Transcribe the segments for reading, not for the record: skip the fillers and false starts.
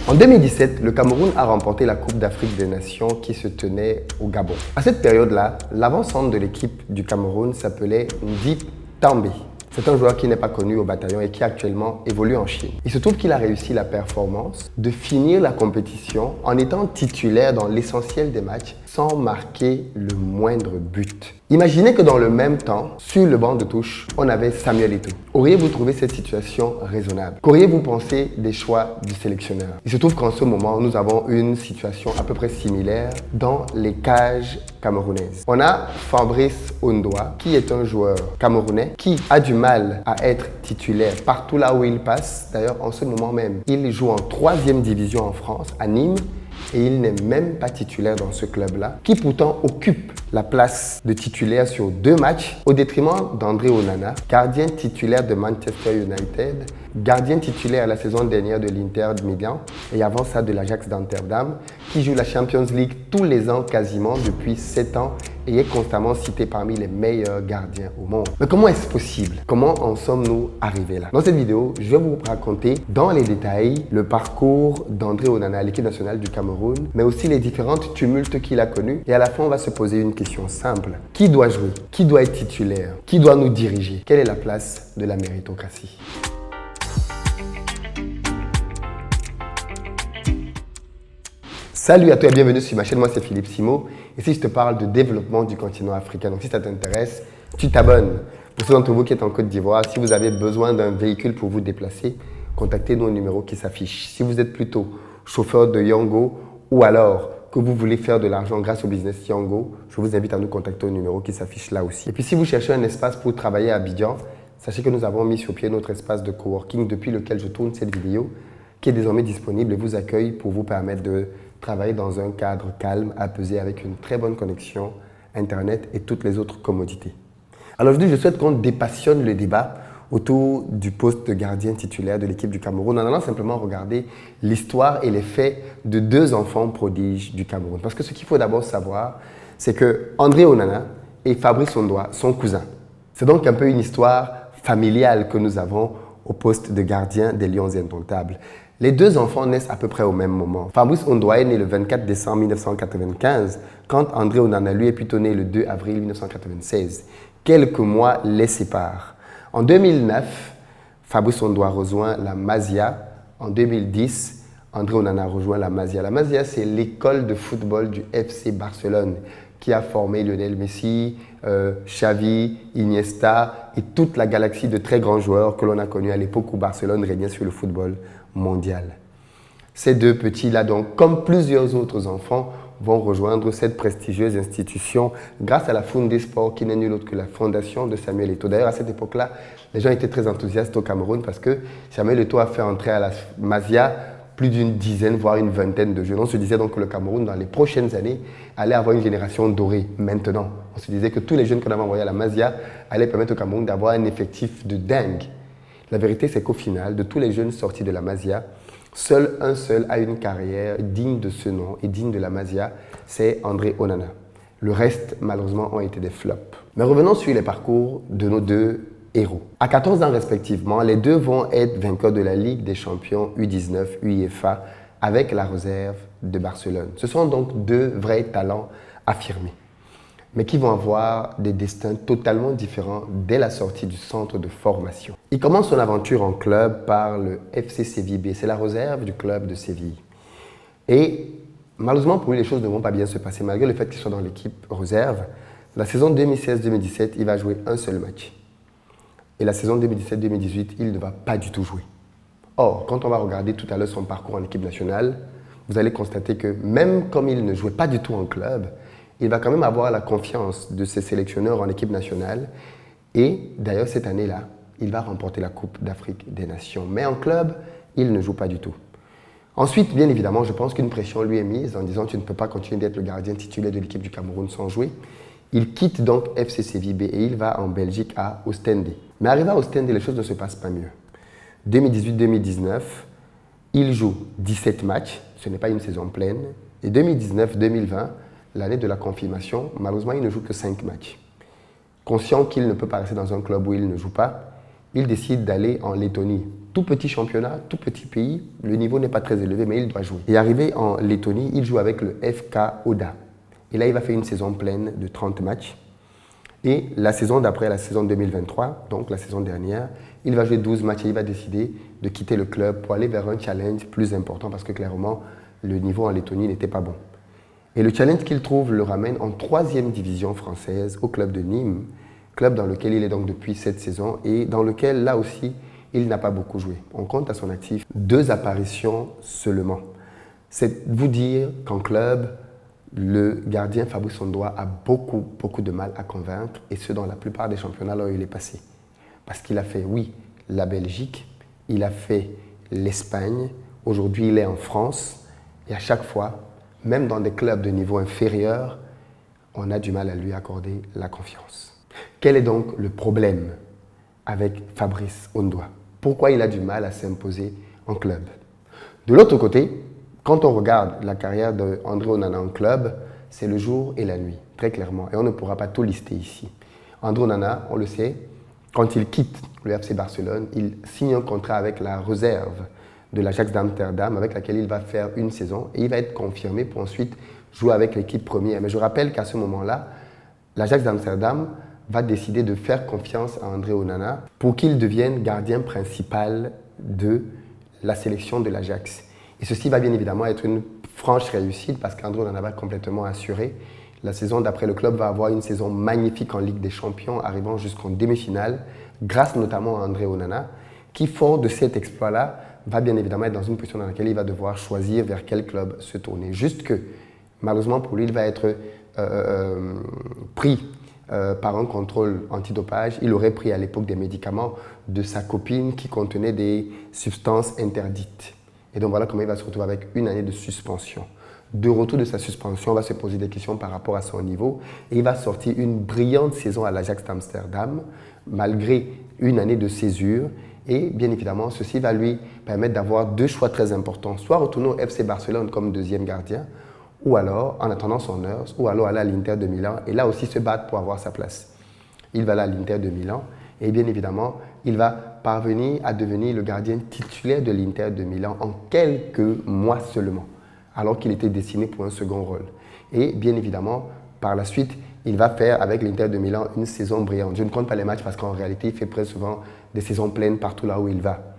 En 2017, le Cameroun a remporté la Coupe d'Afrique des Nations qui se tenait au Gabon. À cette période-là, l'avant-centre de l'équipe du Cameroun s'appelait Ndip També. C'est un joueur qui n'est pas connu au bataillon et qui actuellement évolue en Chine. Il se trouve qu'il a réussi la performance de finir la compétition en étant titulaire dans l'essentiel des matchs sans marquer le moindre but. Imaginez que dans le même temps, sur le banc de touche, on avait Samuel Eto'o. Auriez-vous trouvé cette situation raisonnable? Qu'auriez-vous pensé des choix du sélectionneur? Il se trouve qu'en ce moment, nous avons une situation à peu près similaire dans les cages camerounaises. On a Fabrice Ondoa, qui est un joueur camerounais qui a du mal à être titulaire partout là où il passe. D'ailleurs, en ce moment même, il joue en 3e division en France, à Nîmes, et il n'est même pas titulaire dans ce club-là, qui pourtant occupe la place de titulaire sur 2 matchs, au détriment d'André Onana, gardien titulaire de Manchester United, gardien titulaire la saison dernière de l'Inter de Milan, et avant ça de l'Ajax d'Amsterdam, qui joue la Champions League tous les ans quasiment depuis 7 ans, et est constamment cité parmi les meilleurs gardiens au monde. Mais comment est-ce possible? Comment en sommes-nous arrivés là? Dans cette vidéo, je vais vous raconter dans les détails le parcours d'André Onana à l'équipe nationale du Cameroun, mais aussi les différentes tumultes qu'il a connus. Et à la fin, on va se poser une question simple. Qui doit jouer? Qui doit être titulaire? Qui doit nous diriger? Quelle est la place de la méritocratie? Salut à toi et bienvenue sur ma chaîne, moi c'est Philippe Simo. Ici je te parle de développement du continent africain. Donc si ça t'intéresse, tu t'abonnes. Pour ceux d'entre vous qui êtes en Côte d'Ivoire, si vous avez besoin d'un véhicule pour vous déplacer, contactez-nous au numéro qui s'affiche. Si vous êtes plutôt chauffeur de Yango ou alors que vous voulez faire de l'argent grâce au business Yango, je vous invite à nous contacter au numéro qui s'affiche là aussi. Et puis si vous cherchez un espace pour travailler à Abidjan, sachez que nous avons mis sur pied notre espace de coworking depuis lequel je tourne cette vidéo, qui est désormais disponible et vous accueille pour vous permettre de travailler dans un cadre calme, apaisé, avec une très bonne connexion Internet et toutes les autres commodités. Alors aujourd'hui, je souhaite qu'on dépassionne le débat autour du poste de gardien titulaire de l'équipe du Cameroun en allant simplement regarder l'histoire et les faits de 2 enfants prodiges du Cameroun. Parce que ce qu'il faut d'abord savoir, c'est que André Onana et Fabrice Ondoa sont cousins. C'est donc un peu une histoire familiale que nous avons au poste de gardien des Lions indomptables. Les 2 enfants naissent à peu près au même moment. Fabrice Ondoa est né le 24 décembre 1995, quand André Onana, lui, est plutôt né le 2 avril 1996. Quelques mois les séparent. En 2009, Fabrice Ondoa rejoint la Masia. En 2010, André Onana rejoint la Masia. La Masia, c'est l'école de football du FC Barcelone qui a formé Lionel Messi, Xavi, Iniesta et toute la galaxie de très grands joueurs que l'on a connus à l'époque où Barcelone régnait sur le football mondial. Ces 2 petits-là, donc, comme plusieurs autres enfants, vont rejoindre cette prestigieuse institution grâce à la Fundesport, qui n'est nulle autre que la fondation de Samuel Eto'o. D'ailleurs, à cette époque-là, les gens étaient très enthousiastes au Cameroun parce que Samuel Eto'o a fait entrer à la Masia plus d'une dizaine, voire une vingtaine de jeunes. On se disait donc que le Cameroun, dans les prochaines années, allait avoir une génération dorée. Maintenant, on se disait que tous les jeunes qu'on avait envoyés à la Masia allaient permettre au Cameroun d'avoir un effectif de dingue. La vérité, c'est qu'au final, de tous les jeunes sortis de la Masia, seul un seul a une carrière digne de ce nom et digne de la Masia, c'est André Onana. Le reste, malheureusement, ont été des flops. Mais revenons sur les parcours de nos 2 héros. À 14 ans respectivement, les 2 vont être vainqueurs de la Ligue des champions U19 UEFA avec la réserve de Barcelone. Ce sont donc 2 vrais talents affirmés, mais qui vont avoir des destins totalement différents dès la sortie du centre de formation. Il commence son aventure en club par le FC Séville B, c'est la réserve du club de Séville. Et malheureusement pour lui, les choses ne vont pas bien se passer, malgré le fait qu'il soit dans l'équipe réserve. La saison 2016-2017, il va jouer un seul match. Et la saison 2017-2018, il ne va pas du tout jouer. Or, quand on va regarder tout à l'heure son parcours en équipe nationale, vous allez constater que même comme il ne jouait pas du tout en club, il va quand même avoir la confiance de ses sélectionneurs en équipe nationale. Et d'ailleurs, cette année-là, il va remporter la Coupe d'Afrique des Nations. Mais en club, il ne joue pas du tout. Ensuite, bien évidemment, je pense qu'une pression lui est mise en disant « tu ne peux pas continuer d'être le gardien titulaire de l'équipe du Cameroun sans jouer ». Il quitte donc FC Séville B et il va en Belgique à Ostende. Mais arrivé à Ostende, les choses ne se passent pas mieux. 2018-2019, il joue 17 matchs, ce n'est pas une saison pleine. Et 2019-2020, l'année de la confirmation, malheureusement, il ne joue que 5 matchs. Conscient qu'il ne peut pas rester dans un club où il ne joue pas, il décide d'aller en Lettonie, tout petit championnat, tout petit pays, le niveau n'est pas très élevé, mais il doit jouer. Et arrivé en Lettonie, il joue avec le FK Oda. Et là, il va faire une saison pleine de 30 matchs. Et la saison d'après, la saison 2023, donc la saison dernière, il va jouer 12 matchs et il va décider de quitter le club pour aller vers un challenge plus important parce que clairement, le niveau en Lettonie n'était pas bon. Et le challenge qu'il trouve le ramène en 3e division française au club de Nîmes, club dans lequel il est donc depuis cette saison et dans lequel, là aussi, il n'a pas beaucoup joué. On compte à son actif 2 apparitions seulement. C'est vous dire qu'en club, le gardien Fabrice Ondoa a beaucoup de mal à convaincre, et ce dans la plupart des championnats là où il est passé. Parce qu'il a fait, oui, la Belgique, il a fait l'Espagne, aujourd'hui il est en France, et à chaque fois, même dans des clubs de niveau inférieur, on a du mal à lui accorder la confiance. Quel est donc le problème avec Fabrice Ondoa? Pourquoi il a du mal à s'imposer en club? De l'autre côté, quand on regarde la carrière d'André Onana en club, c'est le jour et la nuit, très clairement. Et on ne pourra pas tout lister ici. André Onana, on le sait, quand il quitte le FC Barcelone, il signe un contrat avec la réserve de l'Ajax d'Amsterdam, avec laquelle il va faire une saison. Et il va être confirmé pour ensuite jouer avec l'équipe première. Mais je rappelle qu'à ce moment-là, l'Ajax d'Amsterdam va décider de faire confiance à André Onana pour qu'il devienne gardien principal de la sélection de l'Ajax. Et ceci va bien évidemment être une franche réussite parce qu'André Onana va complètement assuré. La saison d'après, le club va avoir une saison magnifique en Ligue des Champions, arrivant jusqu'en demi-finale, grâce notamment à André Onana, qui, fort de cet exploit-là, va bien évidemment être dans une position dans laquelle il va devoir choisir vers quel club se tourner. Juste que, malheureusement pour lui, il va être pris par un contrôle antidopage. Il aurait pris à l'époque des médicaments de sa copine qui contenaient des substances interdites. Et donc voilà comment il va se retrouver avec une année de suspension. De retour de sa suspension, on va se poser des questions par rapport à son niveau. Et il va sortir une brillante saison à l'Ajax d'Amsterdam, malgré une année de césure. Et bien évidemment, ceci va lui permettre d'avoir 2 choix très importants. Soit retourner au FC Barcelone comme deuxième gardien, ou alors, en attendant son heure, ou alors aller à l'Inter de Milan. Et là aussi se battre pour avoir sa place. Il va aller à l'Inter de Milan. Et bien évidemment, il va parvenir à devenir le gardien titulaire de l'Inter de Milan en quelques mois seulement, alors qu'il était destiné pour un second rôle. Et bien évidemment, par la suite, il va faire avec l'Inter de Milan une saison brillante. Je ne compte pas les matchs parce qu'en réalité, il fait très souvent des saisons pleines partout là où il va.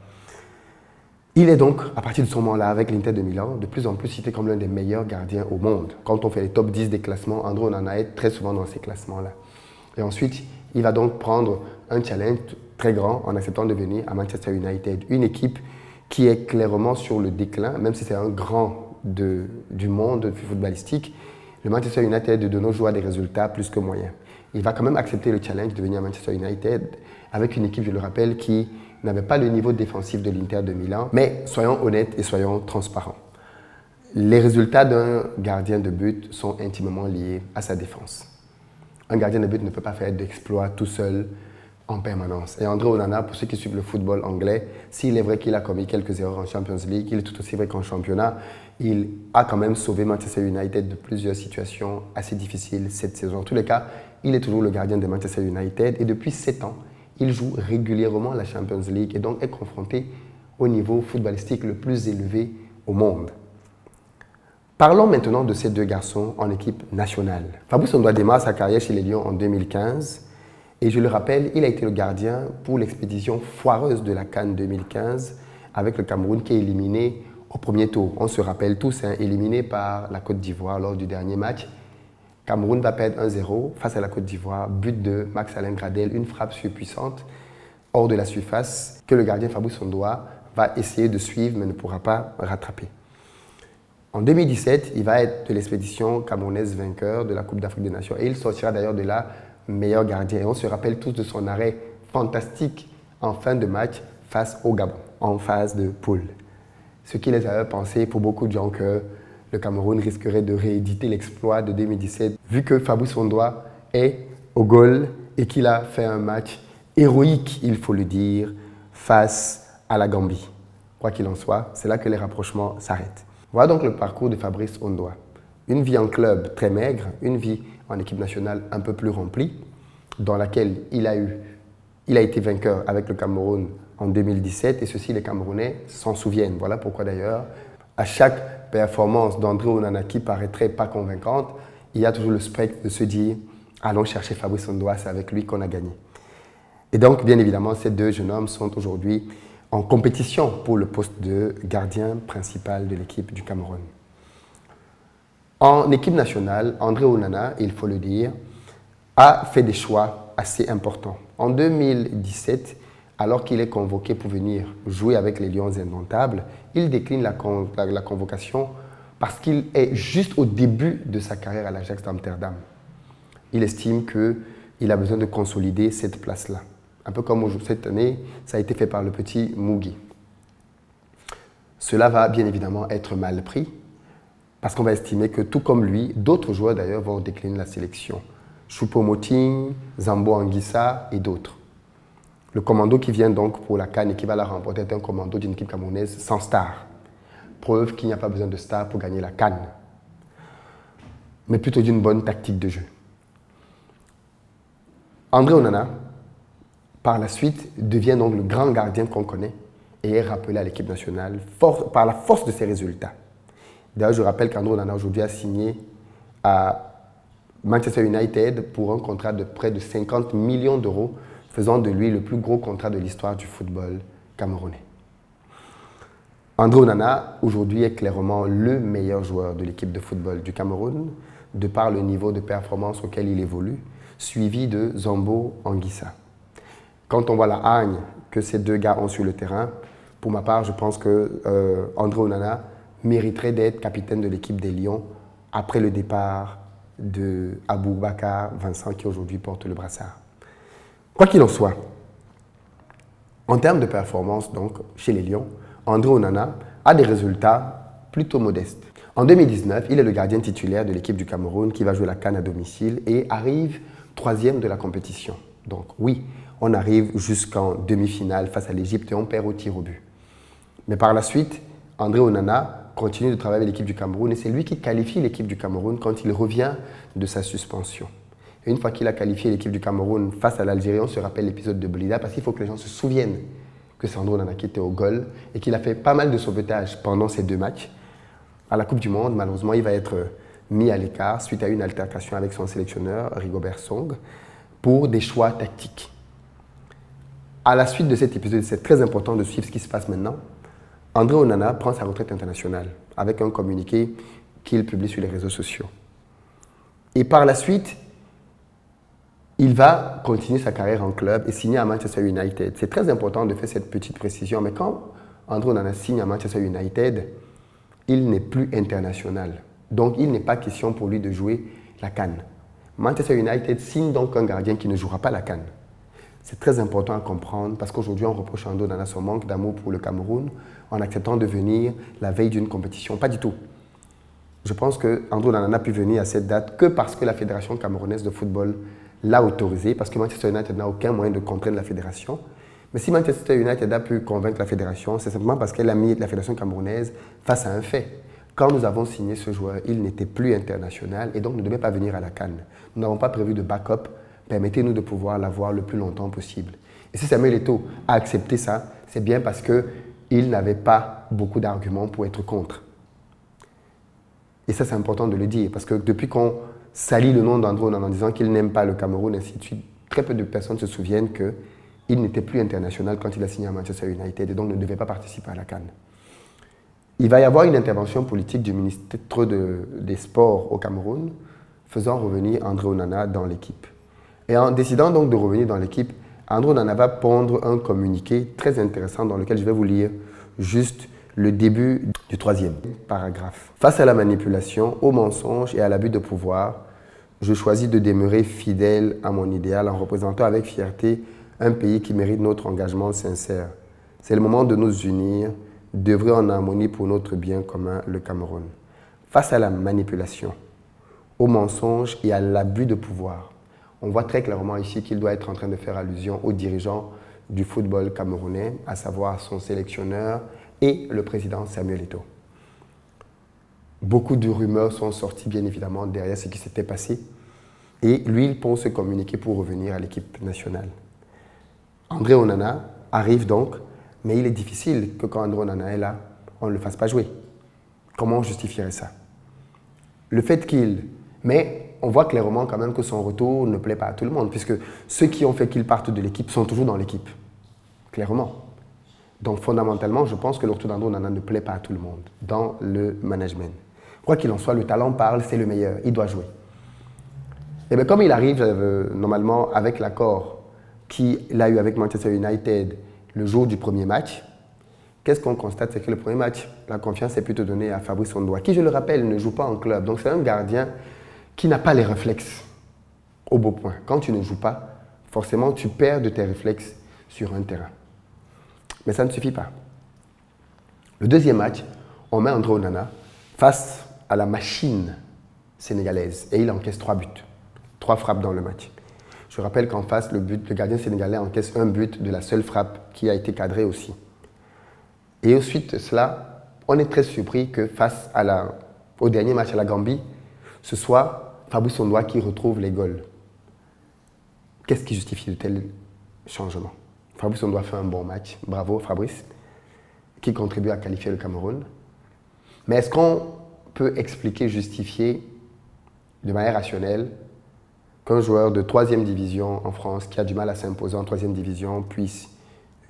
Il est donc, à partir de ce moment-là, avec l'Inter de Milan, de plus en plus cité comme l'un des meilleurs gardiens au monde. Quand on fait les top 10 des classements, André Onana est très souvent dans ces classements-là. Et ensuite, il va donc prendre un challenge très grand en acceptant de venir à Manchester United, une équipe qui est clairement sur le déclin, même si c'est un grand du monde footballistique. Le Manchester United de nos jours a des résultats plus que moyens. Il va quand même accepter le challenge de venir à Manchester United avec une équipe, je le rappelle, qui n'avait pas le niveau défensif de l'Inter de Milan. Mais soyons honnêtes et soyons transparents. Les résultats d'un gardien de but sont intimement liés à sa défense. Un gardien de but ne peut pas faire d'exploits tout seul en permanence. Et André Onana, pour ceux qui suivent le football anglais, s'il est vrai qu'il a commis quelques erreurs en Champions League, il est tout aussi vrai qu'en championnat, il a quand même sauvé Manchester United de plusieurs situations assez difficiles cette saison. En tous les cas, il est toujours le gardien de Manchester United et depuis 7 ans, il joue régulièrement la Champions League et donc est confronté au niveau footballistique le plus élevé au monde. Parlons maintenant de ces 2 garçons en équipe nationale. Fabrice Ondoa démarre sa carrière chez les Lions en 2015 et je le rappelle, il a été le gardien pour l'expédition foireuse de la CAN 2015 avec le Cameroun qui est éliminé au premier tour. On se rappelle tous, éliminé par la Côte d'Ivoire lors du dernier match. Cameroun va perdre 1-0 face à la Côte d'Ivoire, but de Max-Alain Gradel, une frappe surpuissante hors de la surface que le gardien Fabrice Ondoa va essayer de suivre mais ne pourra pas rattraper. En 2017, il va être de l'expédition camerounaise vainqueur de la Coupe d'Afrique des Nations et il sortira d'ailleurs de là meilleur gardien. Et on se rappelle tous de son arrêt fantastique en fin de match face au Gabon, en phase de poule. Ce qui les avait pensé pour beaucoup de gens que le Cameroun risquerait de rééditer l'exploit de 2017, vu que Fabrice Ondoa est au goal et qu'il a fait un match héroïque, il faut le dire, face à la Gambie. Quoi qu'il en soit, c'est là que les rapprochements s'arrêtent. Voilà donc le parcours de Fabrice Ondoa. Une vie en club très maigre, une vie en équipe nationale un peu plus remplie, dans laquelle il a été vainqueur avec le Cameroun en 2017 et ceci, les Camerounais s'en souviennent. Voilà pourquoi d'ailleurs, à chaque performance d'André Onana qui paraîtrait pas convaincante, il y a toujours le spectre de se dire « allons chercher Fabrice Ondoa, c'est avec lui qu'on a gagné ». Et donc, bien évidemment, ces deux jeunes hommes sont aujourd'hui en compétition pour le poste de gardien principal de l'équipe du Cameroun. En équipe nationale, André Onana, il faut le dire, a fait des choix assez importants. En 2017, alors qu'il est convoqué pour venir jouer avec les Lions indomptables, il décline la convocation parce qu'il est juste au début de sa carrière à l'Ajax d'Amsterdam. Il estime qu'il a besoin de consolider cette place-là. Un peu comme cette année, ça a été fait par le petit Mugi. Cela va bien évidemment être mal pris parce qu'on va estimer que tout comme lui, d'autres joueurs d'ailleurs vont décliner la sélection. Choupo-Moting, Zambo Anguissa et d'autres. Le commando qui vient donc pour la CAN et qui va la remporter est un commando d'une équipe camerounaise sans star. Preuve qu'il n'y a pas besoin de star pour gagner la CAN, mais plutôt d'une bonne tactique de jeu. André Onana, par la suite, devient donc le grand gardien qu'on connaît et est rappelé à l'équipe nationale par la force de ses résultats. D'ailleurs, je rappelle qu'André Onana aujourd'hui a signé à Manchester United pour un contrat de près de 50 millions d'euros, faisant de lui le plus gros contrat de l'histoire du football camerounais. André Onana, aujourd'hui, est clairement le meilleur joueur de l'équipe de football du Cameroun, de par le niveau de performance auquel il évolue, suivi de Zambo Anguissa. Quand on voit la hargne que ces deux gars ont sur le terrain, pour ma part, je pense que André Onana mériterait d'être capitaine de l'équipe des Lions après le départ de Aboubakar Vincent, qui aujourd'hui porte le brassard. Quoi qu'il en soit, en termes de performance donc, chez les Lions, André Onana a des résultats plutôt modestes. En 2019, il est le gardien titulaire de l'équipe du Cameroun qui va jouer la CAN à domicile et arrive 3e de la compétition. Donc oui, on arrive jusqu'en demi-finale face à l'Égypte et on perd au tir au but. Mais par la suite, André Onana continue de travailler avec l'équipe du Cameroun et c'est lui qui qualifie l'équipe du Cameroun quand il revient de sa suspension. Et une fois qu'il a qualifié l'équipe du Cameroun face à l'Algérie, on se rappelle l'épisode de Blida parce qu'il faut que les gens se souviennent que c'est André Onana qui était au goal et qu'il a fait pas mal de sauvetage pendant ces deux matchs. À la Coupe du Monde, malheureusement, il va être mis à l'écart suite à une altercation avec son sélectionneur, Rigobert Song, pour des choix tactiques. À la suite de cet épisode, c'est très important de suivre ce qui se passe maintenant. André Onana prend sa retraite internationale avec un communiqué qu'il publie sur les réseaux sociaux. Et par la suite, il va continuer sa carrière en club et signer à Manchester United. C'est très important de faire cette petite précision, mais quand André Onana signe à Manchester United, il n'est plus international. Donc, il n'est pas question pour lui de jouer la CAN. Manchester United signe donc un gardien qui ne jouera pas la CAN. C'est très important à comprendre parce qu'aujourd'hui, on reproche à André Onana son manque d'amour pour le Cameroun en acceptant de venir la veille d'une compétition. Pas du tout. Je pense qu'André Onana n'a pu venir à cette date que parce que la Fédération camerounaise de football l'a autorisé, parce que Manchester United n'a aucun moyen de contraindre la fédération. Mais si Manchester United a pu convaincre la fédération, c'est simplement parce qu'elle a mis la fédération camerounaise face à un fait. Quand nous avons signé ce joueur, il n'était plus international et donc ne devait pas venir à la CAN. Nous n'avons pas prévu de backup. Permettez-nous de pouvoir l'avoir le plus longtemps possible. Et si Samuel Eto'o a accepté ça, c'est bien parce qu'il n'avait pas beaucoup d'arguments pour être contre. Et ça, c'est important de le dire, parce que depuis qu'on salit le nom d'André Onana en disant qu'il n'aime pas le Cameroun, ainsi de suite, très peu de personnes se souviennent qu'il n'était plus international quand il a signé à Manchester United et donc ne devait pas participer à la CAN. Il va y avoir une intervention politique du ministre des Sports au Cameroun, faisant revenir André Onana dans l'équipe. Et en décidant donc de revenir dans l'équipe, André Onana va pondre un communiqué très intéressant dans lequel je vais vous lire juste le début du 3e paragraphe. Face à la manipulation, au mensonge et à l'abus de pouvoir, je choisis de demeurer fidèle à mon idéal en représentant avec fierté un pays qui mérite notre engagement sincère. C'est le moment de nous unir, d'œuvrer en harmonie pour notre bien commun, le Cameroun. Face à la manipulation, au mensonge et à l'abus de pouvoir, on voit très clairement ici qu'il doit être en train de faire allusion aux dirigeants du football camerounais, à savoir son sélectionneur et le président Samuel Eto'o. Beaucoup de rumeurs sont sorties, bien évidemment, derrière ce qui s'était passé. Et lui, il pense se communiquer pour revenir à l'équipe nationale. André Onana arrive donc Mais il est difficile que quand André Onana est là, on ne le fasse pas jouer. Comment on justifierait ça? Le fait qu'il... Mais on voit clairement quand même que son retour ne plaît pas à tout le monde, puisque ceux qui ont fait qu'il parte de l'équipe sont toujours dans l'équipe. Clairement. Donc fondamentalement, je pense que le retour d'André Onana ne plaît pas à tout le monde dans le management. Quoi qu'il en soit, le talent parle, c'est le meilleur, il doit jouer. Et bien comme il arrive normalement avec l'accord qu'il a eu avec Manchester United le jour du premier match, qu'est-ce qu'on constate? C'est que le premier match, la confiance est plutôt donnée à Fabrice Ondoa, qui, je le rappelle, ne joue pas en club. Donc c'est un gardien qui n'a pas les réflexes au beau point. Quand tu ne joues pas, forcément, tu perds de tes réflexes sur un terrain. Mais ça ne suffit pas. Le deuxième match, on met André Onana face à la machine sénégalaise et il encaisse 3 buts. 3 frappes dans le match. Je rappelle qu'en face, le gardien sénégalais encaisse un but de la seule frappe qui a été cadrée aussi. Et ensuite de cela, on est très surpris que face au dernier match à la Gambie, ce soit Fabrice Ondoa qui retrouve les goals. Qu'est-ce qui justifie de tels changements? Fabrice Ondoa fait un bon match, bravo Fabrice, qui contribue à qualifier le Cameroun. Mais est-ce qu'on peut expliquer, justifier de manière rationnelle qu'un joueur de 3e division en France qui a du mal à s'imposer en 3e division puisse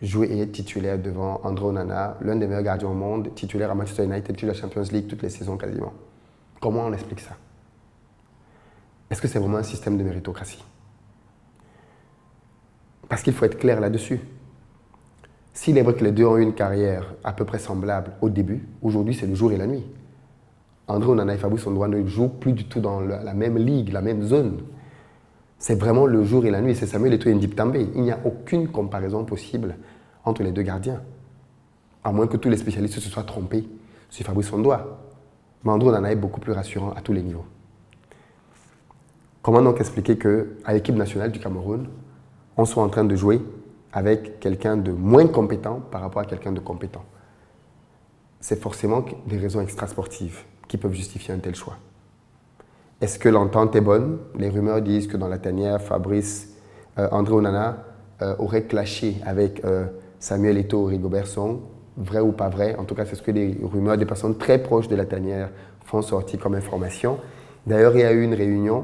jouer et être titulaire devant André Onana, l'un des meilleurs gardiens au monde, titulaire à Manchester United, qui joue la Champions League toutes les saisons quasiment? Comment on explique ça? Est-ce que c'est vraiment un système de méritocratie? Parce qu'il faut être clair là-dessus. S'il est vrai que les deux ont eu une carrière à peu près semblable au début, aujourd'hui c'est le jour et la nuit. André Onana et Fabrice Ondoa ne jouent plus du tout dans la même ligue, la même zone. C'est vraiment le jour et la nuit. C'est Samuel Eto'o et Ndip També. Il n'y a aucune comparaison possible entre les deux gardiens. À moins que tous les spécialistes se soient trompés sur Fabrice Ondoa. Mais André Onana est beaucoup plus rassurant à tous les niveaux. Comment donc expliquer qu'à l'équipe nationale du Cameroun, on soit en train de jouer avec quelqu'un de moins compétent par rapport à quelqu'un de compétent? C'est forcément des raisons extrasportives qui peuvent justifier un tel choix. Est-ce que l'entente est bonne? Les rumeurs disent que dans la tanière, André Onana aurait clashé avec Samuel Eto'o, Rigobert Song. Vrai ou pas vrai? En tout cas, c'est ce que des rumeurs des personnes très proches de la tanière font sortir comme information. D'ailleurs, il y a eu une réunion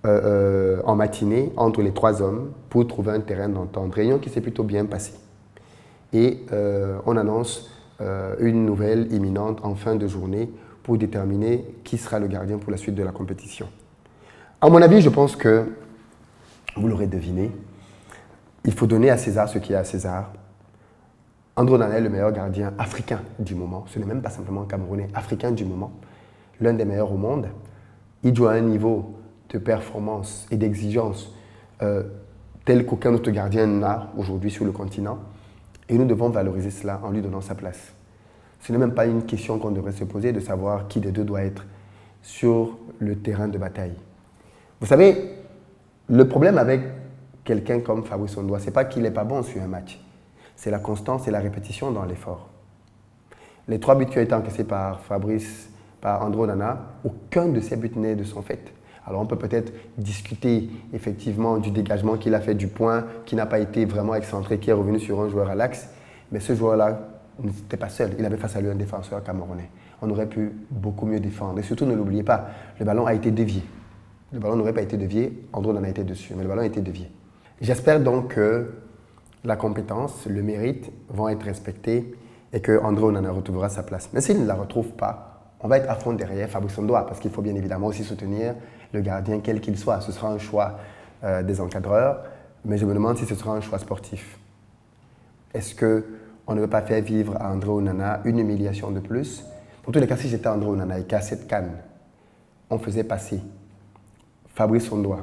en matinée entre les 3 hommes pour trouver un terrain d'entente. Réunion qui s'est plutôt bien passée. Et on annonce une nouvelle imminente en fin de journée pour déterminer qui sera le gardien pour la suite de la compétition. À mon avis, je pense que, vous l'aurez deviné, il faut donner à César ce qui est à César. André Onana est le meilleur gardien africain du moment. Ce n'est même pas simplement camerounais, africain du moment. L'un des meilleurs au monde. Il joue à un niveau de performance et d'exigence tel qu'aucun autre gardien n'a aujourd'hui sur le continent. Et nous devons valoriser cela en lui donnant sa place. Ce n'est même pas une question qu'on devrait se poser de savoir qui des deux doit être sur le terrain de bataille. Vous savez, le problème avec quelqu'un comme Fabrice Ondoa, ce n'est pas qu'il n'est pas bon sur un match. C'est la constance et la répétition dans l'effort. Les 3 buts qui ont été encaissés par André Onana, aucun de ces buts n'est de son fait. Alors on peut peut-être discuter effectivement du dégagement qu'il a fait du point, qui n'a pas été vraiment excentré, qui est revenu sur un joueur à l'axe. Mais ce joueur-là n'était pas seul. Il avait face à lui un défenseur camerounais. On aurait pu beaucoup mieux défendre. Et surtout, ne l'oubliez pas, le ballon a été dévié. Le ballon n'aurait pas été dévié, André en a été dessus, mais le ballon a été dévié. J'espère donc que la compétence, le mérite vont être respectés et que André Onana retrouvera sa place. Mais s'il ne la retrouve pas, on va être à fond derrière Fabrice Ondoa parce qu'il faut bien évidemment aussi soutenir le gardien quel qu'il soit. Ce sera un choix des encadreurs, mais je me demande si ce sera un choix sportif. Est-ce qu'on ne veut pas faire vivre à André Onana une humiliation de plus? Dans tous les cas, si j'étais André Onana et qu'à cette CAN, on faisait passer Fabrice Ondoa,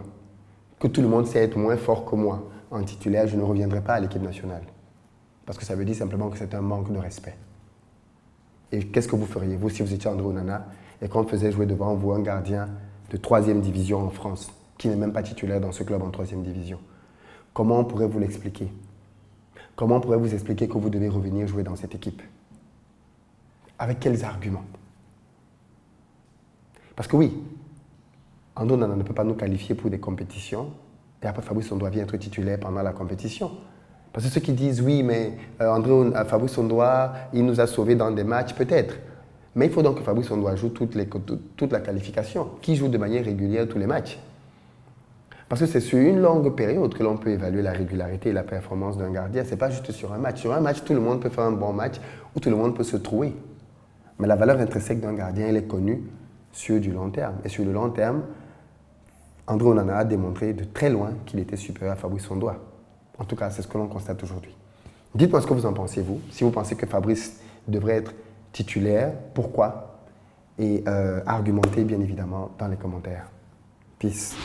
que tout le monde sait être moins fort que moi en titulaire, je ne reviendrai pas à l'équipe nationale. Parce que ça veut dire simplement que c'est un manque de respect. Et qu'est-ce que vous feriez, vous, si vous étiez André Onana et qu'on faisait jouer devant vous un gardien de 3e division en France, qui n'est même pas titulaire dans ce club en 3e division? Comment on pourrait vous l'expliquer? Comment on pourrait vous expliquer que vous devez revenir jouer dans cette équipe? Avec quels arguments? Parce que oui, André ne peut pas nous qualifier pour des compétitions et après Fabrice Ondoa vient être titulaire pendant la compétition. Parce que ceux qui disent oui, mais Fabrice Ondoa, il nous a sauvés dans des matchs, peut-être. Mais il faut donc que Fabrice Ondoa joue toute la qualification, qui joue de manière régulière tous les matchs. Parce que c'est sur une longue période que l'on peut évaluer la régularité et la performance d'un gardien. Ce n'est pas juste sur un match. Sur un match, tout le monde peut faire un bon match ou tout le monde peut se trouver. Mais la valeur intrinsèque d'un gardien, elle est connue sur du long terme. Et sur le long terme, André Onana a démontré de très loin qu'il était supérieur à Fabrice Ondoa. En tout cas, c'est ce que l'on constate aujourd'hui. Dites-moi ce que vous en pensez, vous. Si vous pensez que Fabrice devrait être titulaire, pourquoi? Et argumentez bien évidemment dans les commentaires. Peace.